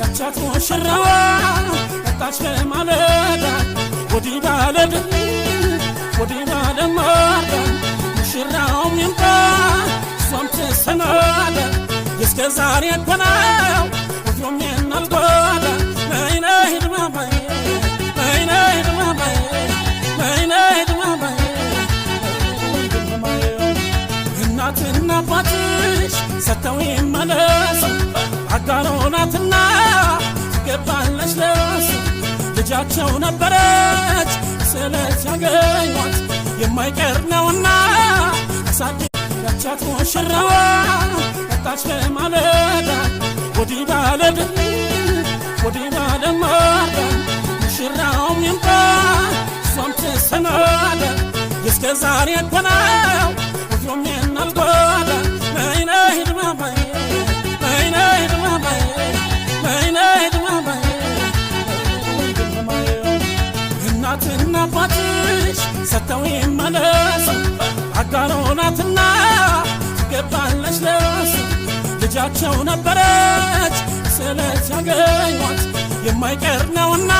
ያቻት ሙሽራዋ ወጣች በማለዳ ወዲህ ባለድ ወዲህ ባለማዳ ሙሽራውም ይምጣ እሷም ትሰናዳ እስከ ዛሬ ኮናው ወትሮም የናልጎዳ ነይ ነይ ድማማዬ ነይ ነይ ድማማዬ ነይ ነይ ድማማዬ እናትና አባትሽ ሰጥተው ይመለሱ አጋሮ ናትና ትገባለች ለሱ ልጃቸው ነበረች ስለት ያገኟት የማይቀር ነውና ያቻት ሙሽራዋ ወጣች በማለዳ ወዲህ ባለድ ወዲህ ባለማዳ ሙሽራውም ይምጣ እሷም ትሰናዳ እስከ ዛሬ ኮናው ወትሮም የናልጎዳ ነይ ነይ ድማማዬ ነይ ነይ ድማማዬ ነይ ነይ ድማማዬ እናትና አባትሽ ሰጥተው ይመለሱ አጋሮ ናትና ትገባለች ለሱ ልጃቸው ነበረች ስለት ያገኟት የማይቀር ነውና